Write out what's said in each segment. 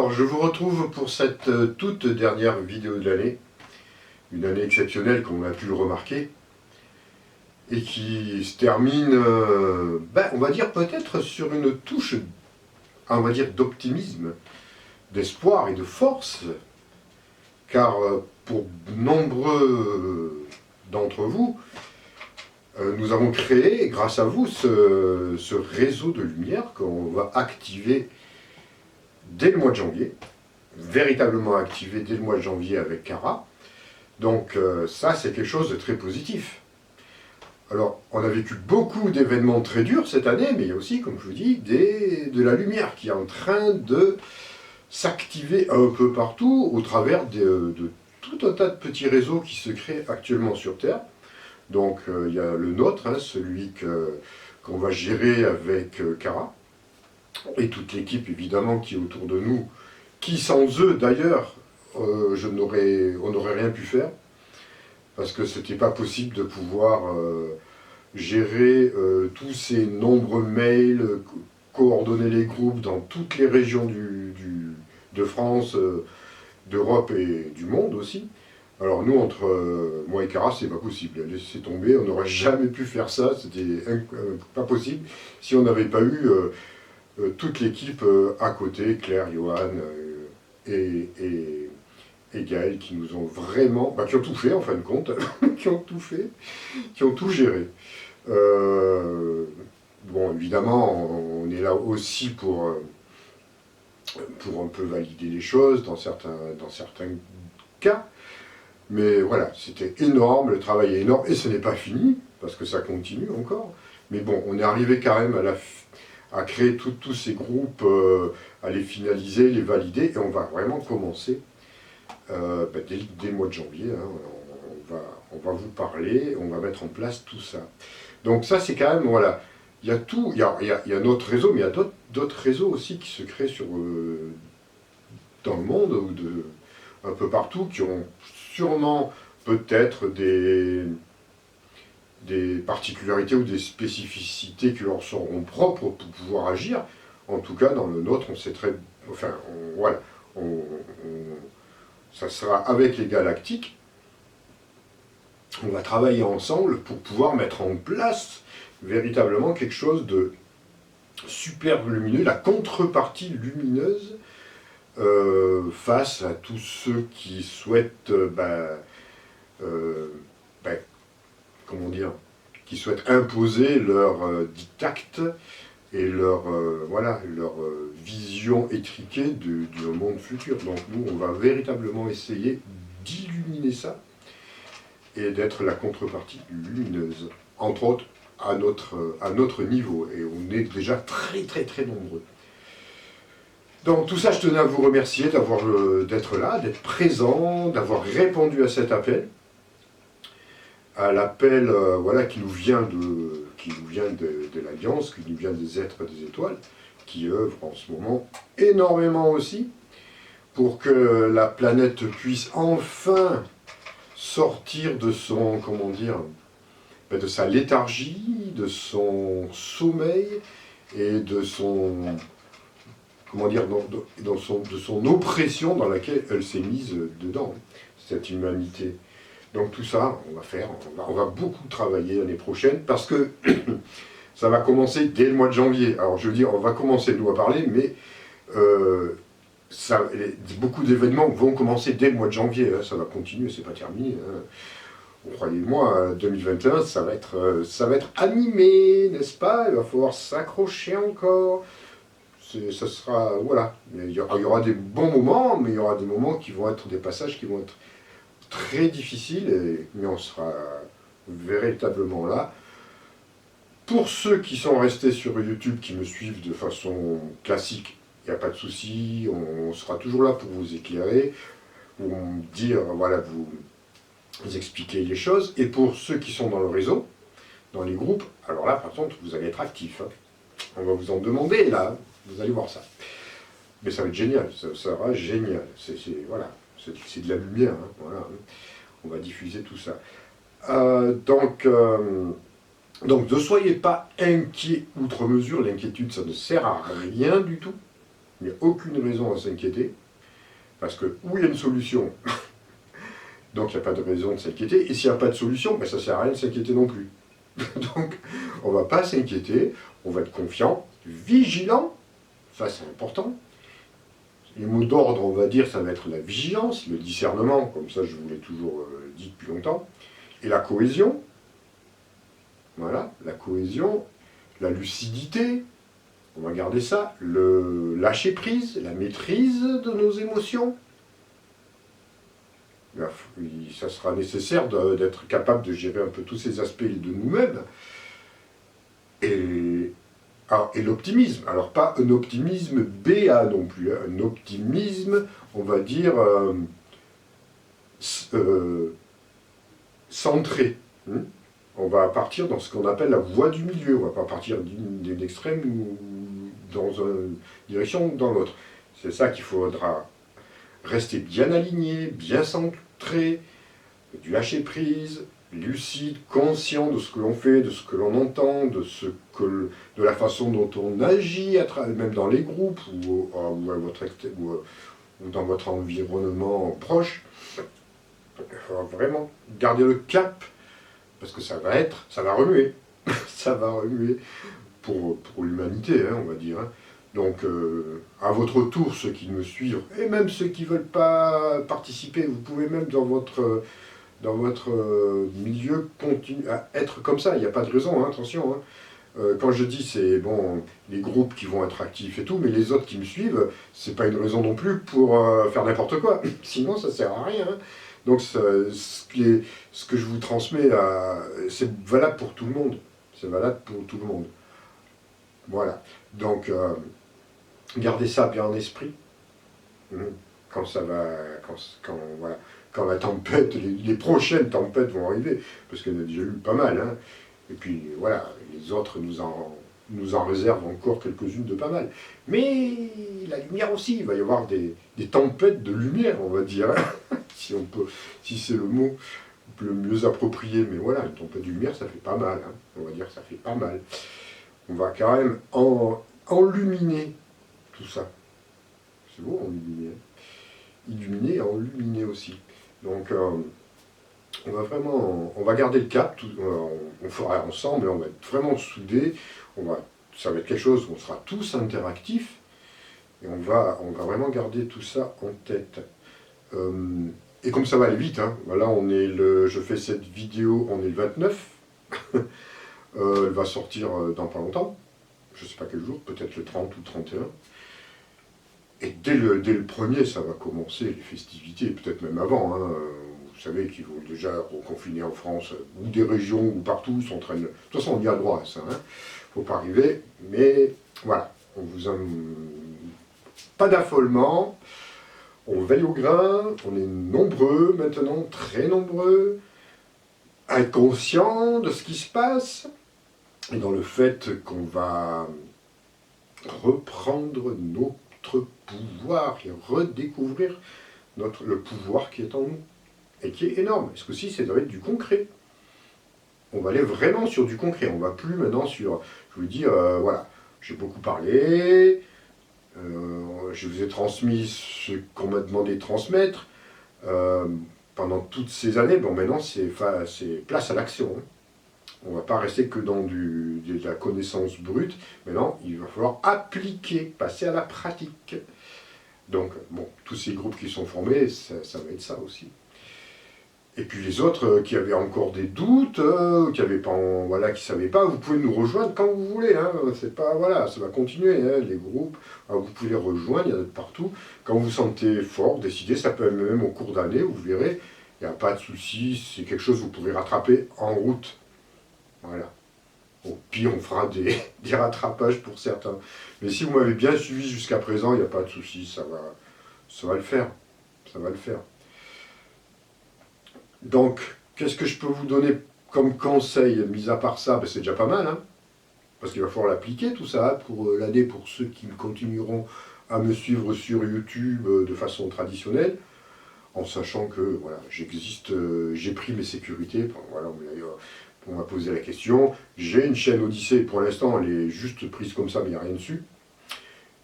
Alors, je vous retrouve pour cette toute dernière vidéo de l'année, une année exceptionnelle comme on a pu le remarquer, et qui se termine, on va dire peut-être sur une touche, on va dire d'optimisme, d'espoir et de force, car pour nombreux d'entre vous, nous avons créé, grâce à vous, ce réseau de lumière qu'on va activer dès le mois de janvier, véritablement activé dès le mois de janvier avec Cara. Donc ça, c'est quelque chose de très positif. Alors, on a vécu beaucoup d'événements très durs cette année, mais il y a aussi, comme je vous dis, de la lumière qui est en train de s'activer un peu partout au travers de tout un tas de petits réseaux qui se créent actuellement sur Terre. Donc il y a le nôtre, celui qu'on va gérer avec Cara, et toute l'équipe évidemment qui est autour de nous, qui sans eux d'ailleurs, on n'aurait rien pu faire, parce que ce n'était pas possible de pouvoir gérer tous ces nombreux mails, coordonner les groupes dans toutes les régions de France, d'Europe et du monde aussi. Alors nous, entre moi et Cara, c'est pas possible. Laissez tomber, on n'aurait jamais pu faire ça, c'était pas possible si on n'avait pas eu toute l'équipe à côté, Claire, Johan et Gaël, qui nous ont vraiment, qui ont tout fait en fin de compte, qui ont tout fait, qui ont tout géré. Bon, évidemment, on est là aussi pour un peu valider les choses dans certains cas. Mais voilà, c'était énorme, le travail est énorme, et ce n'est pas fini, parce que ça continue encore. Mais bon, on est arrivé quand même à créer tous ces groupes, à les finaliser, les valider, et on va vraiment commencer dès le mois de janvier. On va vous parler, on va mettre en place tout ça. Donc ça, c'est quand même, voilà, il y a tout, il y a notre réseau, mais il y a d'autres réseaux aussi qui se créent dans le monde, ou un peu partout, qui ont sûrement peut-être des particularités ou des spécificités qui leur seront propres pour pouvoir agir. En tout cas, dans le nôtre, on sait très... Enfin, voilà, ça sera avec les galactiques. On va travailler ensemble pour pouvoir mettre en place véritablement quelque chose de super lumineux, la contrepartie lumineuse face à tous ceux qui souhaitent, comment dire, qui souhaitent imposer leur diktat et leur vision étriquée du monde futur. Donc nous, on va véritablement essayer d'illuminer ça et d'être la contrepartie lumineuse, entre autres à notre niveau, et on est déjà très très très nombreux. Donc tout ça, je tenais à vous remercier d'être là, d'être présent, d'avoir répondu à cet appel, à l'appel qui nous vient de l'Alliance, qui nous vient des êtres des étoiles, qui œuvrent en ce moment énormément aussi, pour que la planète puisse enfin sortir de son, comment dire, de sa léthargie, de son sommeil, et de son... comment dire, de son oppression dans laquelle elle s'est mise dedans, cette humanité. Donc tout ça, on va faire, on va beaucoup travailler l'année prochaine, parce que ça va commencer dès le mois de janvier. Alors je veux dire, on va commencer nous à parler, mais beaucoup d'événements vont commencer dès le mois de janvier, ça va continuer, c'est pas terminé. Croyez-moi, 2021, ça va être animé, n'est-ce pas? Il va falloir s'accrocher encore. Ça sera, voilà, il y aura des bons moments, mais il y aura des moments qui vont être des passages qui vont être très difficiles, mais on sera véritablement là. Pour ceux qui sont restés sur YouTube, qui me suivent de façon classique, il n'y a pas de souci, on sera toujours là pour vous éclairer, pour dire, voilà, vous expliquer les choses. Et pour ceux qui sont dans le réseau, dans les groupes, alors là, par contre, vous allez être actifs. On va vous en demander, là. Vous allez voir ça. Mais ça va être génial, ça sera génial. Voilà, c'est de la lumière, voilà. On va diffuser tout ça. Donc, ne soyez pas inquiets outre mesure, l'inquiétude, ça ne sert à rien du tout. Il n'y a aucune raison à s'inquiéter, parce que où il y a une solution, donc il n'y a pas de raison de s'inquiéter, et s'il n'y a pas de solution, ben, ça ne sert à rien de s'inquiéter non plus. Donc on ne va pas s'inquiéter, on va être confiant, vigilant, ça c'est important. Les mots d'ordre, on va dire, ça va être la vigilance, le discernement, comme ça je vous l'ai toujours dit depuis longtemps, et la cohésion, voilà, la cohésion, la lucidité, on va garder ça, le lâcher prise, la maîtrise de nos émotions. Ça sera nécessaire d'être capable de gérer un peu tous ces aspects de nous-mêmes. Et l'optimisme, alors pas un optimisme BA non plus, hein, un optimisme, on va dire, centré. Hein. On va partir dans ce qu'on appelle la voie du milieu, on ne va pas partir d'une extrême ou dans une direction ou dans l'autre. C'est ça qu'il faudra rester bien aligné, bien centré, du lâcher prise, lucide, conscient de ce que l'on fait, de ce que l'on entend, de la façon dont on agit, même dans les groupes ou dans votre environnement proche. Il faut vraiment garder le cap, parce que ça va remuer, ça va remuer pour l'humanité, hein, on va dire. Hein. Donc, à votre tour, ceux qui me suivent, et même ceux qui ne veulent pas participer, vous pouvez même dans votre milieu continuer à être comme ça, il n'y a pas de raison, hein, attention. Hein. Quand je dis, c'est bon, les groupes qui vont être actifs et tout, mais les autres qui me suivent, c'est pas une raison non plus pour faire n'importe quoi, sinon ça sert à rien. Hein. Donc, ce que je vous transmets, c'est valable pour tout le monde. C'est valable pour tout le monde. Voilà. Donc, gardez ça bien en esprit. Quand ça va, voilà, quand la tempête, les prochaines tempêtes vont arriver, parce qu'il y en a déjà eu pas mal, hein. Et puis voilà, les autres nous en réservent encore quelques-unes de pas mal. Mais la lumière aussi, il va y avoir des tempêtes de lumière, on va dire, hein, si c'est le mot le mieux approprié, mais voilà, une tempête de lumière, ça fait pas mal, hein, on va dire, ça fait pas mal. On va quand même enluminer tout ça. C'est beau, enluminer. Illuminer et enluminer aussi. Donc, on va garder le cap, on fera ensemble, on va être vraiment soudés, ça va être quelque chose où on sera tous interactifs, et on va vraiment garder tout ça en tête. Et comme ça va aller vite, hein, voilà, je fais cette vidéo, on est le 29, elle va sortir dans pas longtemps, je ne sais pas quel jour, peut-être le 30 ou le 31. Et dès le premier, ça va commencer les festivités, peut-être même avant. Hein. Vous savez qu'ils vont déjà reconfiner en France, ou des régions, ou partout, ils sont en train de... De toute façon, on y a droit à ça. Il ne faut pas arriver, mais voilà, on vous a... Pas d'affolement, on veille au grain, on est nombreux maintenant, très nombreux, à être conscients de ce qui se passe, et dans le fait qu'on va reprendre notre pouvoir et redécouvrir le pouvoir qui est en nous et qui est énorme. Parce que si ça doit être du concret. On va aller vraiment sur du concret. On va plus maintenant sur, je vous dis, voilà, j'ai beaucoup parlé, je vous ai transmis ce qu'on m'a demandé de transmettre pendant toutes ces années. Bon, maintenant c'est place à l'action. Hein. On ne va pas rester que dans de la connaissance brute. Maintenant, il va falloir appliquer, passer à la pratique. Donc, bon, tous ces groupes qui sont formés, ça va être ça aussi. Et puis les autres qui avaient encore des doutes, qui ne savaient pas, vous pouvez nous rejoindre quand vous voulez. Hein. C'est pas, voilà, ça va continuer, hein, les groupes. Alors, vous pouvez les rejoindre, il y en a de partout. Quand vous vous sentez fort, décidez, ça peut même au cours d'année, vous verrez, il n'y a pas de souci, c'est quelque chose que vous pouvez rattraper en route. Voilà. Au pire, on fera des rattrapages pour certains. Mais si vous m'avez bien suivi jusqu'à présent, il n'y a pas de souci, ça va le faire. Ça va le faire. Donc, qu'est-ce que je peux vous donner comme conseil, mis à part ça, c'est déjà pas mal, hein, parce qu'il va falloir l'appliquer tout ça, pour l'année, pour ceux qui continueront à me suivre sur YouTube de façon traditionnelle, en sachant que voilà, j'existe, j'ai pris mes sécurités, voilà, on m'a posé la question, j'ai une chaîne Odyssée, pour l'instant elle est juste prise comme ça, mais il n'y a rien dessus.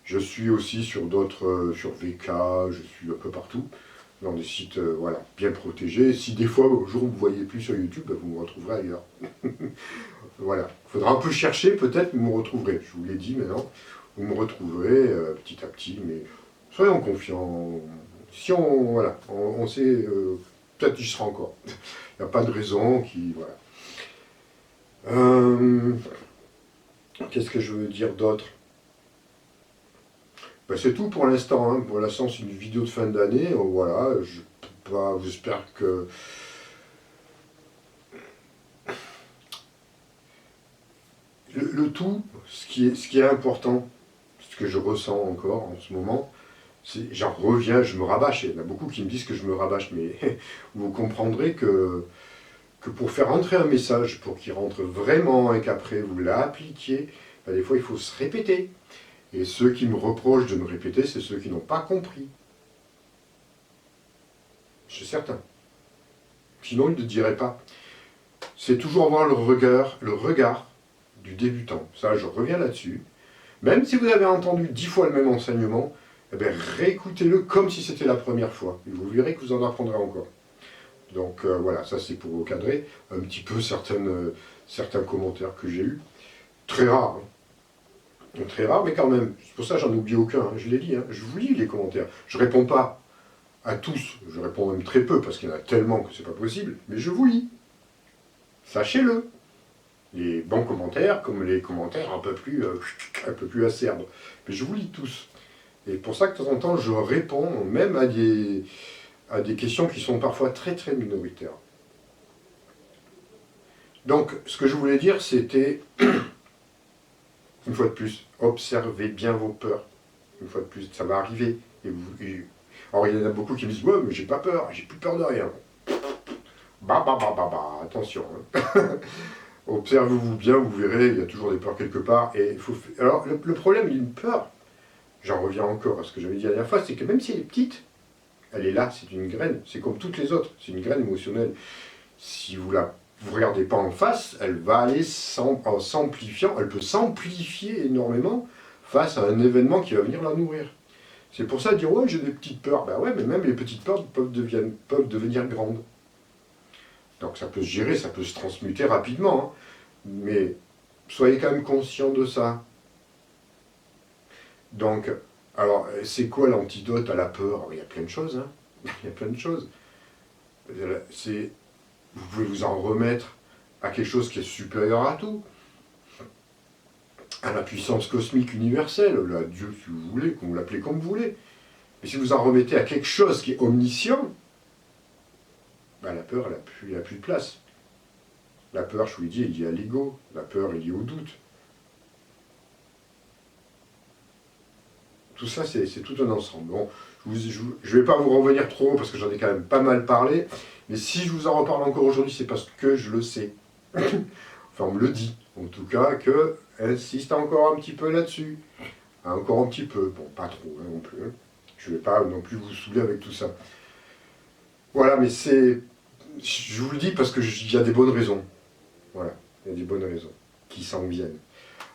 Je suis aussi sur d'autres, sur VK, je suis un peu partout, dans des sites voilà, bien protégés. Si des fois, au jour où vous ne me voyez plus sur YouTube, vous me retrouverez ailleurs. Voilà. Il faudra un peu chercher, peut-être, vous me retrouverez. Je vous l'ai dit maintenant, vous me retrouverez petit à petit, mais soyons confiants. Si on, voilà, on sait, peut-être qu'il sera encore. Il n'y a pas de raison qui, voilà. Qu'est-ce que je veux dire d'autre? Ben, c'est tout pour l'instant. Hein. Pour l'instant, c'est une vidéo de fin d'année. Voilà, j'espère que... Le tout, ce qui est important, ce que je ressens encore en ce moment, j'en reviens, je me rabâche. Il y en a beaucoup qui me disent que je me rabâche, mais vous comprendrez que pour faire entrer un message, pour qu'il rentre vraiment et qu'après vous l'appliquiez, ben, des fois il faut se répéter. Et ceux qui me reprochent de me répéter, c'est ceux qui n'ont pas compris. Je suis certain. Sinon, ils ne diraient pas. C'est toujours avoir le regard du débutant. Ça, je reviens là-dessus. Même si vous avez entendu 10 fois le même enseignement, eh bien, réécoutez-le comme si c'était la première fois. Et vous verrez que vous en apprendrez encore. Donc voilà, ça c'est pour recadrer un petit peu certains commentaires que j'ai eus. Très rares. Hein. Très rares, mais quand même. C'est pour ça que j'en oublie aucun. Hein. Je l'ai dit, hein. Je vous lis les commentaires. Je ne réponds pas à tous. Je réponds même très peu parce qu'il y en a tellement que c'est pas possible. Mais je vous lis. Sachez-le. Les bons commentaires comme les commentaires un peu plus acerbes. Mais je vous lis tous. Et pour ça que de temps en temps, je réponds même à des questions qui sont parfois très très minoritaires. Donc, ce que je voulais dire, c'était, une fois de plus, observez bien vos peurs. Une fois de plus, ça va arriver. Alors, il y en a beaucoup qui me disent, ouais, mais j'ai pas peur, j'ai plus peur de rien. Bah, attention. Hein. Observez-vous bien, vous verrez, il y a toujours des peurs quelque part. Alors, le problème d'une peur, j'en reviens encore à ce que j'avais dit la dernière fois, c'est que même si elle est petite, elle est là, c'est une graine, c'est comme toutes les autres, c'est une graine émotionnelle. Si vous ne regardez pas en face, elle va aller en s'amplifiant, elle peut s'amplifier énormément face à un événement qui va venir la nourrir. C'est pour ça dire, ouais, j'ai des petites peurs. Ben ouais, mais même les petites peurs peuvent devenir grandes. Donc ça peut se gérer, ça peut se transmuter rapidement. Hein. Mais soyez quand même conscient de ça. Donc, alors, c'est quoi l'antidote à la peur? Il y a plein de choses. Hein. Il y a plein de choses. Vous pouvez vous en remettre à quelque chose qui est supérieur à tout. À la puissance cosmique universelle, à Dieu si vous voulez, qu'on vous l'appelez comme vous voulez. Mais si vous en remettez à quelque chose qui est omniscient, ben la peur, elle n'a plus de place. La peur, je vous l'ai dit, est liée à l'ego. La peur est liée au doute. Tout ça, c'est tout un ensemble. Bon, je ne vais pas vous revenir trop parce que j'en ai quand même pas mal parlé. Mais si je vous en reparle encore aujourd'hui, c'est parce que je le sais. Enfin, on me le dit, en tout cas, que insiste encore un petit peu là-dessus. Encore un petit peu. Bon, pas trop hein, non plus. Hein. Je ne vais pas non plus vous saouler avec tout ça. Voilà, mais c'est... Je vous le dis parce qu'il y a des bonnes raisons. Voilà, il y a des bonnes raisons qui s'en viennent.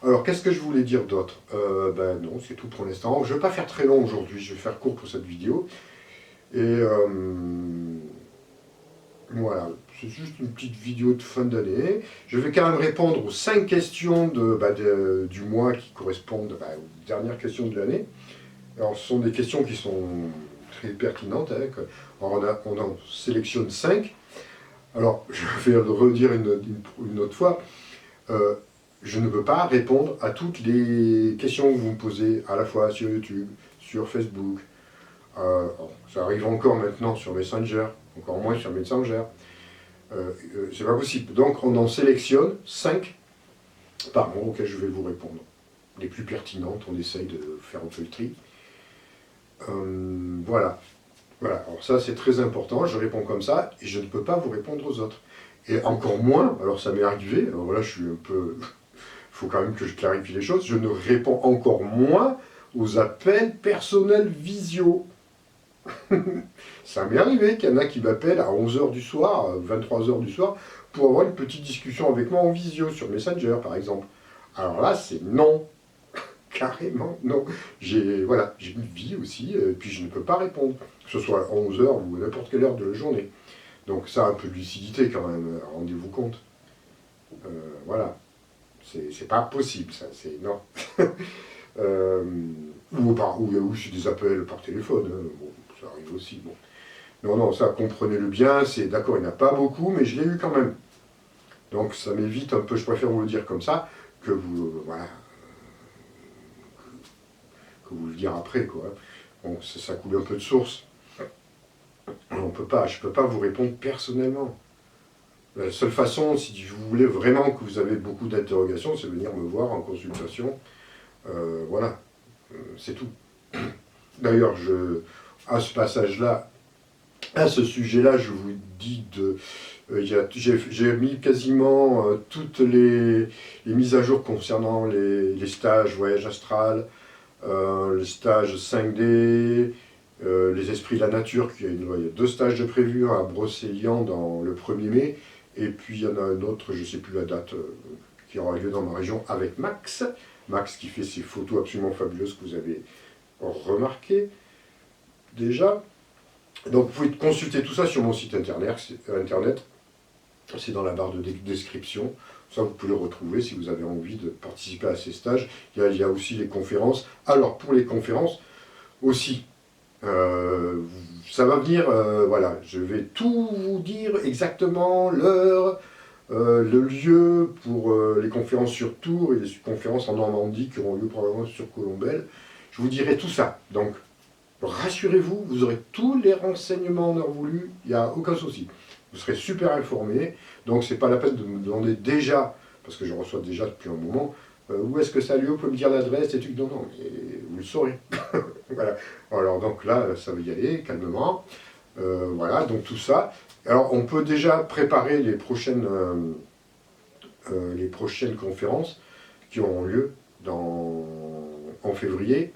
Alors, qu'est-ce que je voulais dire d'autre? Ben non, c'est tout pour l'instant. Je ne vais pas faire très long aujourd'hui, je vais faire court pour cette vidéo. Et voilà, c'est juste une petite vidéo de fin d'année. Je vais quand même répondre aux 5 questions du mois qui correspondent aux dernières questions de l'année. Alors, ce sont des questions qui sont très pertinentes. Hein, alors, on en sélectionne 5. Alors, je vais le redire une autre fois. Je ne peux pas répondre à toutes les questions que vous me posez, à la fois sur YouTube, sur Facebook. Ça arrive encore maintenant sur Messenger, encore moins sur Messenger. C'est pas possible. Donc on en sélectionne 5 par mois auxquelles je vais vous répondre. Les plus pertinentes, on essaye de faire un peu le tri. Voilà. Voilà. Alors ça c'est très important, je réponds comme ça et je ne peux pas vous répondre aux autres. Et encore moins, alors ça m'est arrivé, alors là je suis un peu... Il faut quand même que je clarifie les choses, je ne réponds encore moins aux appels personnels visio. Ça m'est arrivé qu'il y en a qui m'appellent à 11h du soir, 23h du soir, pour avoir une petite discussion avec moi en visio, sur Messenger par exemple. Alors là, c'est non. carrément, non. Voilà, j'ai une vie aussi, et puis je ne peux pas répondre, que ce soit à 11 heures ou à n'importe quelle heure de la journée. Donc ça, un peu de lucidité quand même, rendez-vous compte. Voilà, c'est pas possible ça, c'est non. Euh, ou c'est des appels par téléphone, hein. Bon, ça arrive aussi. Bon. Non, non, ça, comprenez-le bien, c'est d'accord, il n'y en a pas beaucoup, mais je l'ai eu quand même. Donc ça m'évite un peu, je préfère vous le dire comme ça, que vous, voilà, que vous le dire après, quoi. Bon, ça coule un peu de source. Je peux pas vous répondre personnellement. La seule façon, si vous voulez vraiment que vous avez beaucoup d'interrogations, c'est venir me voir en consultation. Voilà, c'est tout. D'ailleurs, à ce passage-là, à ce sujet-là, je vous dis j'ai mis quasiment toutes les mises à jour concernant les stages voyage astral, les stages 5D, les esprits de la nature, il y a 2 stages de prévus, un à Brocéliande dans le 1er mai, et puis il y en a un autre, je ne sais plus la date, qui aura lieu dans ma région avec Max. Max qui fait ces photos absolument fabuleuses que vous avez remarquées déjà. Donc vous pouvez consulter tout ça sur mon site internet, c'est dans la barre de description. Ça, vous pouvez le retrouver si vous avez envie de participer à ces stages. Il y a aussi les conférences. Alors, pour les conférences, aussi, ça va venir, voilà, je vais tout vous dire exactement, l'heure, le lieu pour les conférences sur Tours et les conférences en Normandie qui auront lieu probablement sur Colombelle. Je vous dirai tout ça. Donc, rassurez-vous, vous aurez tous les renseignements en heure voulue, il n'y a aucun souci. Vous serez super informé, donc c'est pas la peine de me demander déjà, parce que je reçois déjà depuis un moment, où est-ce que ça a lieu, vous pouvez me dire l'adresse, et tout. Non, non, mais vous le saurez. Voilà. Alors donc là, ça va y aller, calmement. Voilà, donc tout ça. Alors on peut déjà préparer les prochaines conférences qui auront lieu en février,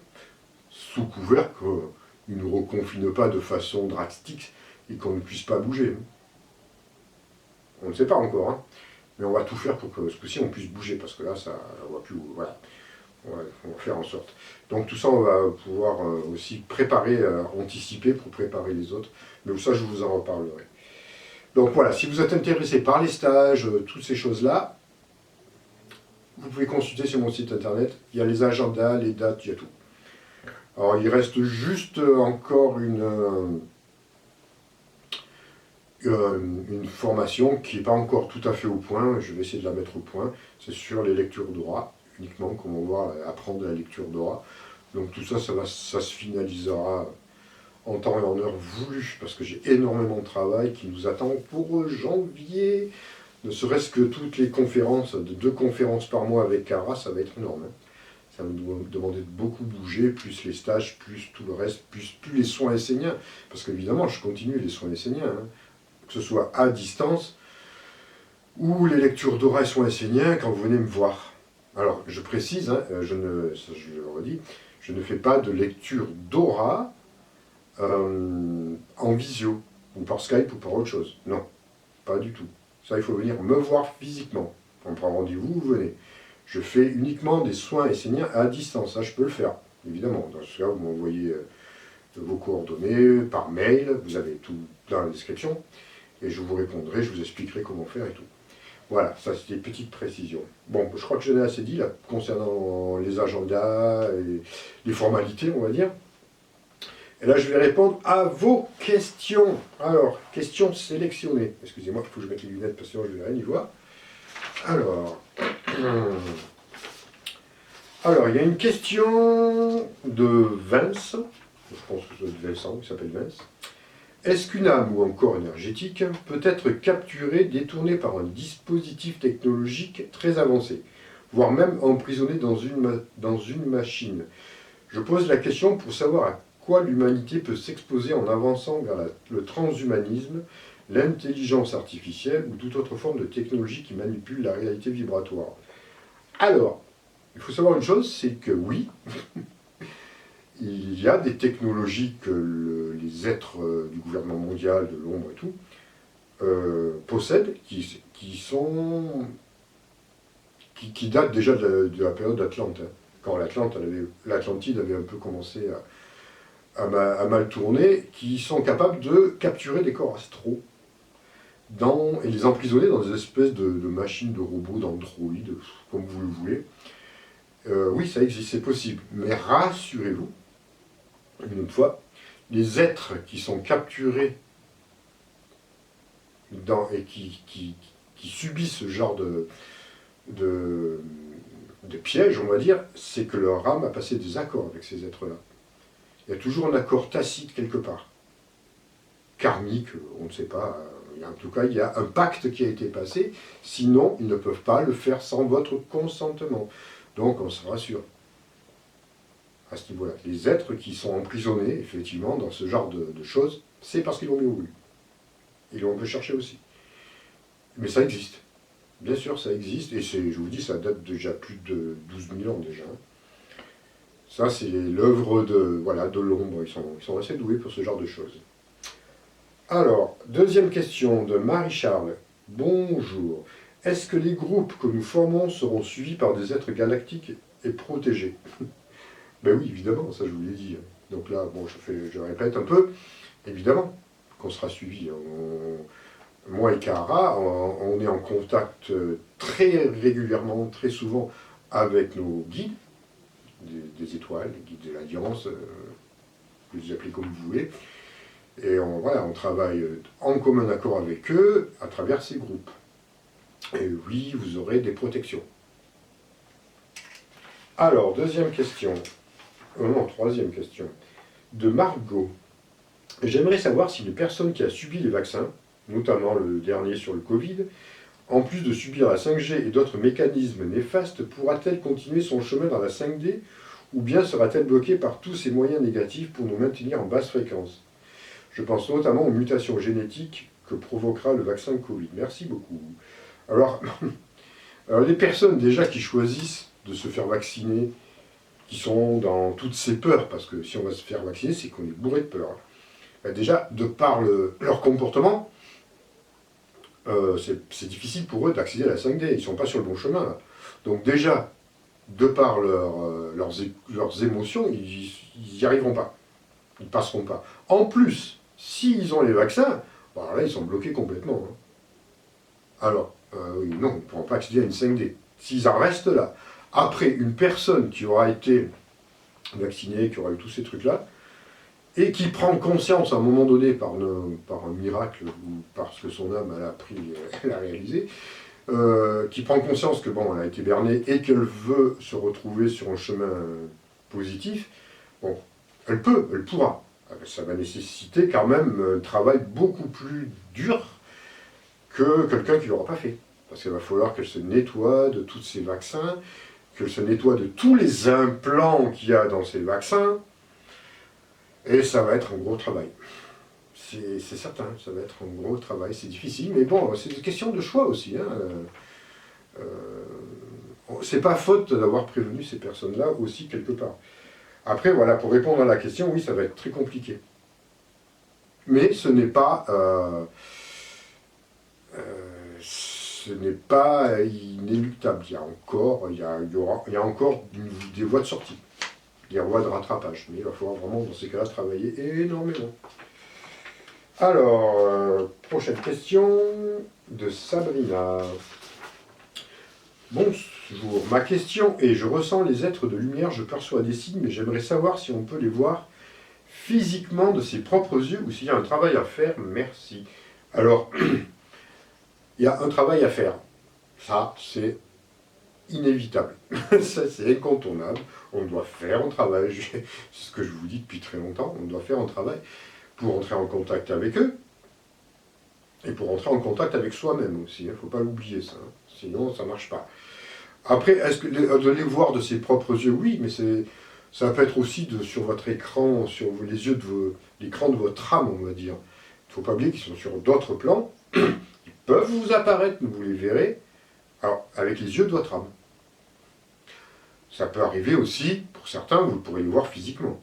sous couvert qu'ils ne nous reconfinent pas de façon drastique et qu'on ne puisse pas bouger. On ne sait pas encore, hein. Mais on va tout faire pour que ce coup-ci on puisse bouger, parce que là, ça ne va plus. Voilà. On va faire en sorte. Donc tout ça, on va pouvoir aussi préparer, anticiper pour préparer les autres. Mais ça, je vous en reparlerai. Donc voilà, si vous êtes intéressé par les stages, toutes ces choses-là, vous pouvez consulter sur mon site internet. Il y a les agendas, les dates, il y a tout. Alors il reste juste encore une formation qui n'est pas encore tout à fait au point, je vais essayer de la mettre au point, c'est sur les lectures d'aura, uniquement, comment voir, apprendre la lecture d'aura. Donc tout ça, ça se finalisera en temps et en heure voulu, parce que j'ai énormément de travail qui nous attend pour janvier, ne serait-ce que toutes les conférences, de 2 conférences par mois avec Cara, ça va être énorme. Hein. Ça va nous demander de beaucoup bouger, plus les stages, plus tout le reste, plus les soins esséniens, parce qu'évidemment, je continue les soins esséniens, hein. Que ce soit à distance, ou les lectures d'aura et soins esséniens quand vous venez me voir. Alors, je précise, hein, je le redis, je ne fais pas de lecture d'aura en visio, ou par Skype, ou par autre chose. Non, pas du tout. Ça, il faut venir me voir physiquement. On prend rendez-vous, vous venez. Je fais uniquement des soins esséniens à distance. Ça, je peux le faire, évidemment. Dans ce cas, vous m'envoyez vos coordonnées par mail, vous avez tout dans la description, et je vous répondrai, je vous expliquerai comment faire et tout. Voilà, ça c'était une petite précision. Bon, je crois que j'en ai assez dit là, concernant les agendas et les formalités, on va dire. Et là, je vais répondre à vos questions. Alors, questions sélectionnées. Excusez-moi, il faut que je mette les lunettes parce que sinon je ne vais rien y voir. Alors, il y a une question de Vince. Je pense que c'est Vincent, qui s'appelle Vince. Est-ce qu'une âme ou un corps énergétique peut être capturé, détourné par un dispositif technologique très avancé, voire même emprisonné dans une machine? Je pose la question pour savoir à quoi l'humanité peut s'exposer en avançant vers le transhumanisme, l'intelligence artificielle ou toute autre forme de technologie qui manipule la réalité vibratoire. Alors, il faut savoir une chose, c'est que oui, il y a des technologies que les êtres du gouvernement mondial, de l'ombre et tout, possèdent, qui datent déjà de la période d'Atlante. Hein. quand l'Atlantide avait un peu commencé à mal tourner, qui sont capables de capturer des corps astraux et les emprisonner dans des espèces de machines, de robots, d'androïdes, comme vous le voulez. Oui, ça existe, c'est possible. Mais rassurez-vous, une autre fois, les êtres qui sont capturés et qui subissent ce genre de piège, on va dire, c'est que leur âme a passé des accords avec ces êtres-là. Il y a toujours un accord tacite quelque part. Karmique, on ne sait pas. En tout cas, il y a un pacte qui a été passé. Sinon, ils ne peuvent pas le faire sans votre consentement. Donc, on se rassure à ce niveau-là. Les êtres qui sont emprisonnés, effectivement, dans ce genre de choses, c'est parce qu'ils l'ont bien voulu. Et on peut chercher aussi. Mais ça existe. Bien sûr, ça existe. Et je vous dis, ça date déjà plus de 12 000 ans déjà. Ça, c'est l'œuvre de l'ombre. Ils sont assez doués pour ce genre de choses. Alors, deuxième question de Marie-Charles. Bonjour. Est-ce que les groupes que nous formons seront suivis par des êtres galactiques et protégés? Ben oui, évidemment, ça je vous l'ai dit. Donc là, bon, je répète un peu. Évidemment qu'on sera suivi. Moi et Kara, on est en contact très régulièrement, très souvent avec nos guides des étoiles, les guides de l'Alliance, vous les appelez comme vous voulez. Et on travaille en commun accord avec eux à travers ces groupes. Et oui, vous aurez des protections. Alors, troisième question, de Margot. J'aimerais savoir si une personne qui a subi les vaccins, notamment le dernier sur le Covid, en plus de subir la 5G et d'autres mécanismes néfastes, pourra-t-elle continuer son chemin dans la 5D ou bien sera-t-elle bloquée par tous ces moyens négatifs pour nous maintenir en basse fréquence? Je pense notamment aux mutations génétiques que provoquera le vaccin Covid. Merci beaucoup. Alors, les personnes déjà qui choisissent de se faire vacciner, qui sont dans toutes ces peurs, parce que si on va se faire vacciner, c'est qu'on est bourré de peur. Déjà, de par leur comportement, c'est difficile pour eux d'accéder à la 5D. Ils ne sont pas sur le bon chemin. Là. Donc déjà, de par leurs émotions, ils n'y arriveront pas. Ils ne passeront pas. En plus, s'ils ont les vaccins, bon, là, ils sont bloqués complètement. Hein. Alors, non, ils ne pourront pas accéder à une 5D. S'ils en restent là, après, une personne qui aura été vaccinée, qui aura eu tous ces trucs-là, et qui prend conscience à un moment donné, par un miracle, ou parce que son âme elle a réalisé, qui prend conscience que bon, elle a été bernée et qu'elle veut se retrouver sur un chemin positif, bon, elle pourra. Ça va nécessiter quand même un travail beaucoup plus dur que quelqu'un qui ne l'aura pas fait. Parce qu'il va falloir qu'elle se nettoie de tous ces vaccins, qu'elle se nettoie de tous les implants qu'il y a dans ces vaccins, et ça va être un gros travail. C'est certain, ça va être un gros travail, c'est difficile, mais bon, c'est une question de choix aussi. Hein. C'est pas faute d'avoir prévenu ces personnes-là aussi quelque part. Après, voilà, pour répondre à la question, oui, ça va être très compliqué. Mais ce n'est pas inéluctable. Il y a encore des voies de sortie, des voies de rattrapage. Mais il va falloir vraiment, dans ces cas-là, travailler énormément. Alors, prochaine question de Sabrina. Bonjour, ma question est, je ressens les êtres de lumière, je perçois des signes, mais j'aimerais savoir si on peut les voir physiquement de ses propres yeux ou s'il y a un travail à faire. Merci. Alors, il y a un travail à faire. Ça, c'est inévitable. Ça, c'est incontournable. On doit faire un travail. C'est ce que je vous dis depuis très longtemps. On doit faire un travail pour entrer en contact avec eux et pour entrer en contact avec soi-même aussi. Il ne faut pas l'oublier, ça. Sinon, ça ne marche pas. Après, est-ce que de les voir de ses propres yeux? Oui, mais ça peut être aussi sur votre écran, sur les yeux de l'écran de votre âme, on va dire. Il ne faut pas oublier qu'ils sont sur d'autres plans. Ils peuvent vous apparaître, vous les verrez, alors, avec les yeux de votre âme. Ça peut arriver aussi, pour certains, vous pourrez les voir physiquement.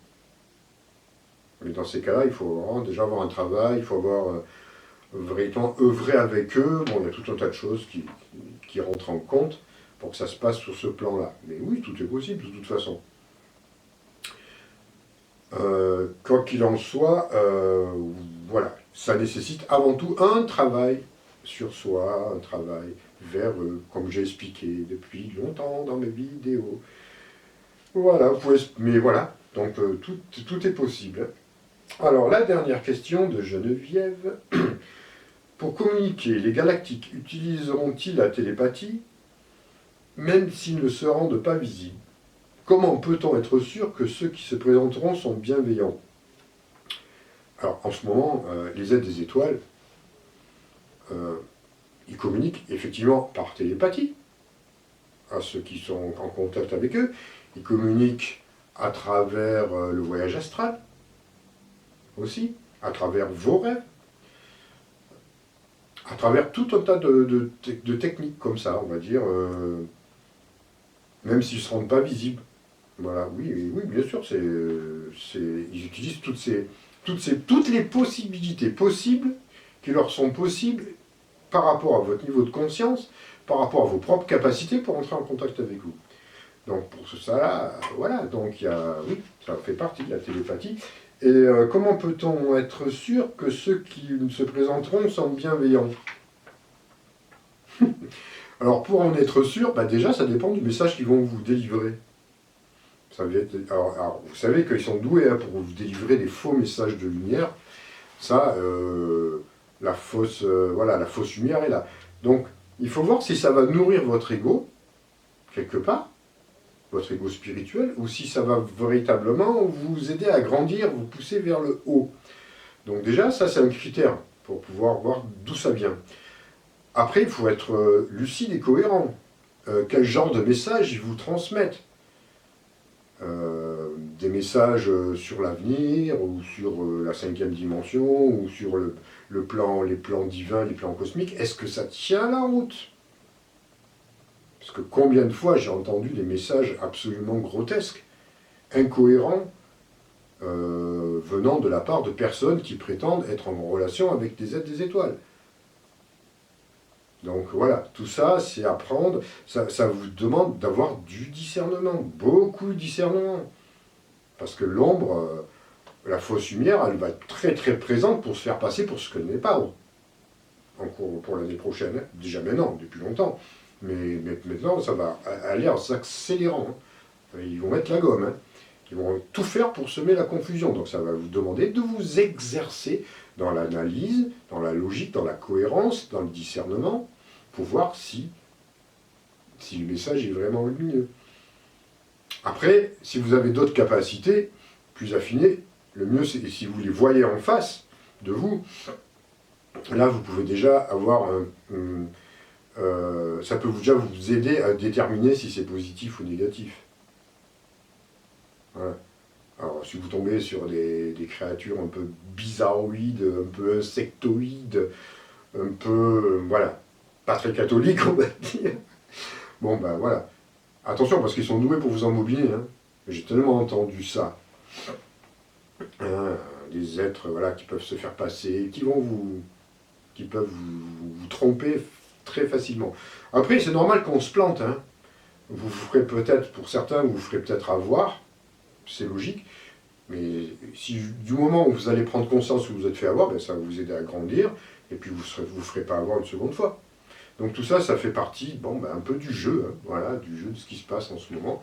Mais dans ces cas-là, il faut déjà avoir un travail, il faut avoir vraiment œuvrer avec eux. Bon, il y a tout un tas de choses qui rentrent en compte pour que ça se passe sur ce plan-là. Mais oui, tout est possible de toute façon. Quoi qu'il en soit, voilà, ça nécessite avant tout un travail sur soi, un travail vers eux, comme j'ai expliqué depuis longtemps dans mes vidéos. Voilà, mais voilà, donc tout est possible. Alors, la dernière question de Geneviève. Pour communiquer, les galactiques utiliseront-ils la télépathie, même s'ils ne se rendent pas visibles? Comment peut-on être sûr que ceux qui se présenteront sont bienveillants? Alors, en ce moment, les aides des étoiles, ils communiquent effectivement par télépathie à ceux qui sont en contact avec eux. Ils communiquent à travers le voyage astral, aussi, à travers vos rêves, à travers tout un tas de techniques comme ça, on va dire, même s'ils ne se rendent pas visibles. Voilà, oui, bien sûr, ils utilisent toutes les possibilités possibles qui leur sont possibles par rapport à votre niveau de conscience, par rapport à vos propres capacités pour entrer en contact avec vous. Donc pour ça, voilà, donc oui, ça fait partie de la télépathie. Et comment peut-on être sûr que ceux qui se présenteront sont bienveillants? Alors pour en être sûr, déjà ça dépend du message qu'ils vont vous délivrer. Alors, vous savez qu'ils sont doués pour vous délivrer des faux messages de lumière. Ça, la fausse lumière est là. Donc, il faut voir si ça va nourrir votre ego, quelque part, votre ego spirituel, ou si ça va véritablement vous aider à grandir, vous pousser vers le haut. Donc déjà, ça c'est un critère pour pouvoir voir d'où ça vient. Après, il faut être lucide et cohérent. Quel genre de message ils vous transmettent? Des messages sur l'avenir, ou sur la 5e dimension, ou sur les plans divins, les plans cosmiques, est-ce que ça tient la route? Parce que combien de fois j'ai entendu des messages absolument grotesques, incohérents, venant de la part de personnes qui prétendent être en relation avec des êtres des étoiles. Donc voilà, tout ça, c'est apprendre, ça vous demande d'avoir du discernement, beaucoup de discernement. Parce que l'ombre, la fausse lumière, elle va être très très présente pour se faire passer pour ce qu'elle n'est pas en cours pour l'année prochaine. Hein. Déjà maintenant, depuis longtemps. Mais maintenant, ça va aller en s'accélérant. Hein. Ils vont mettre la gomme. Hein. Ils vont tout faire pour semer la confusion. Donc ça va vous demander de vous exercer dans l'analyse, dans la logique, dans la cohérence, dans le discernement, pour voir si le message est vraiment lumineux. Après, si vous avez d'autres capacités plus affinées, le mieux c'est si vous les voyez en face de vous, là vous pouvez déjà avoir ça peut déjà vous aider à déterminer si c'est positif ou négatif. Voilà. Alors si vous tombez sur des créatures un peu bizarroïdes, un peu insectoïdes, un peu, voilà, pas très catholiques on va dire, bon voilà. Attention, parce qu'ils sont doués pour vous emmobiliser. Hein. J'ai tellement entendu ça. Hein, des êtres qui peuvent se faire passer, qui peuvent vous tromper très facilement. Après, c'est normal qu'on se plante. Hein. Vous ferez peut-être, pour certains, vous ferez peut-être avoir. C'est logique. Mais si du moment où vous allez prendre conscience que vous êtes fait avoir, ça va vous aider à grandir. Et puis vous ne ferez pas avoir une seconde fois. Donc tout ça, ça fait partie, un peu du jeu, hein, voilà, du jeu de ce qui se passe en ce moment.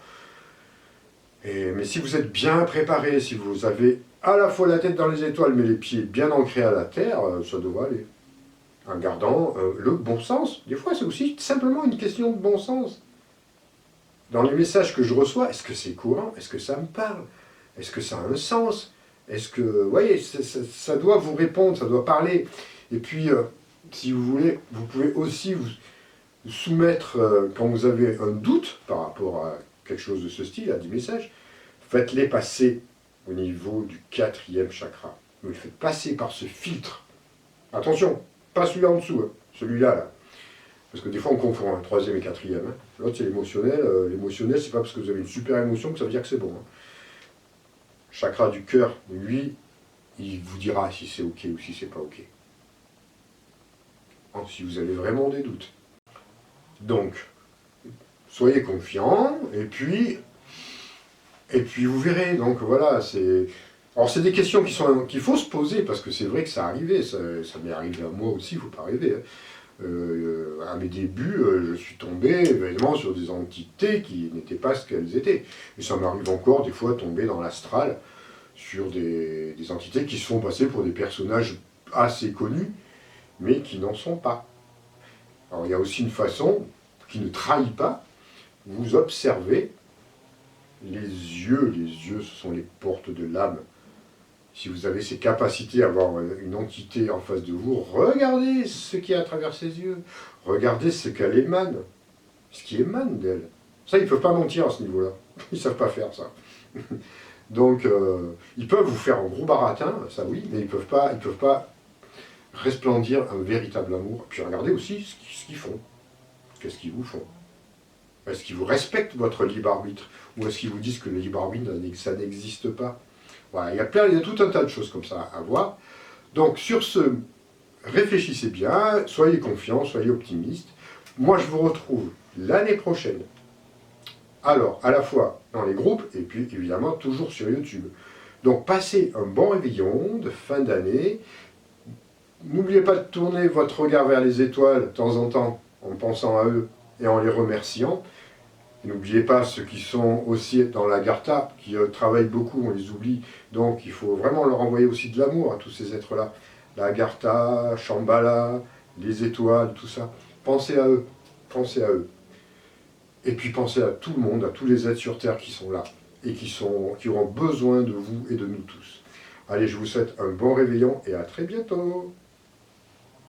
Mais si vous êtes bien préparé, si vous avez à la fois la tête dans les étoiles, mais les pieds bien ancrés à la terre, ça devrait aller. En gardant le bon sens. Des fois, c'est aussi simplement une question de bon sens. Dans les messages que je reçois, est-ce que c'est courant? Est-ce que ça me parle? Est-ce que ça a un sens? Est-ce que, vous voyez, ça doit vous répondre, ça doit parler. Et puis, si vous voulez, vous pouvez aussi vous soumettre, quand vous avez un doute par rapport à quelque chose de ce style, à des messages, faites-les passer au niveau du 4e chakra. Vous les faites passer par ce filtre. Attention, pas celui-là en dessous, hein, celui-là, là. Parce que des fois on confond, hein, 3e et 4e. Hein. L'autre c'est l'émotionnel. L'émotionnel, c'est pas parce que vous avez une super émotion que ça veut dire que c'est bon. Hein. Chakra du cœur, lui, il vous dira si c'est ok ou si c'est pas ok. Si vous avez vraiment des doutes. Donc, soyez confiants, et puis vous verrez. Donc voilà, alors c'est des questions qu'il faut se poser, parce que c'est vrai que ça arrivait, ça m'est arrivé à moi aussi, il ne faut pas rêver. Hein. À mes débuts, je suis tombé évidemment sur des entités qui n'étaient pas ce qu'elles étaient. Et ça m'arrive encore des fois de tomber dans l'astral sur des entités qui se font passer pour des personnages assez connus, mais qui n'en sont pas. Alors il y a aussi une façon qui ne trahit pas. Vous observez les yeux. Les yeux, ce sont les portes de l'âme. Si vous avez ces capacités à avoir une entité en face de vous, regardez ce qui est à travers ses yeux. Regardez ce qu'elle émane. Ce qui émane d'elle. Ça, ils ne peuvent pas mentir à ce niveau-là. Ils ne savent pas faire ça. Donc, ils peuvent vous faire un gros baratin, ça oui, mais ils ne peuvent pas resplendir un véritable amour. Puis regardez aussi ce qu'ils font. Qu'est-ce qu'ils vous font? Est-ce qu'ils vous respectent votre libre arbitre? Ou est-ce qu'ils vous disent que le libre arbitre, ça n'existe pas? Voilà, il y a tout un tas de choses comme ça à voir. Donc sur ce, réfléchissez bien, soyez confiants, soyez optimistes. Moi je vous retrouve l'année prochaine. Alors, à la fois dans les groupes, et puis évidemment toujours sur YouTube. Donc passez un bon réveillon de fin d'année. N'oubliez pas de tourner votre regard vers les étoiles de temps en temps, en pensant à eux et en les remerciant. N'oubliez pas ceux qui sont aussi dans la Gartha, qui travaillent beaucoup, on les oublie. Donc il faut vraiment leur envoyer aussi de l'amour à tous ces êtres-là. La Gartha, Shambhala, les étoiles, tout ça. Pensez à eux, pensez à eux. Et puis pensez à tout le monde, à tous les êtres sur Terre qui sont là, et qui auront besoin de vous et de nous tous. Allez, je vous souhaite un bon réveillon et à très bientôt.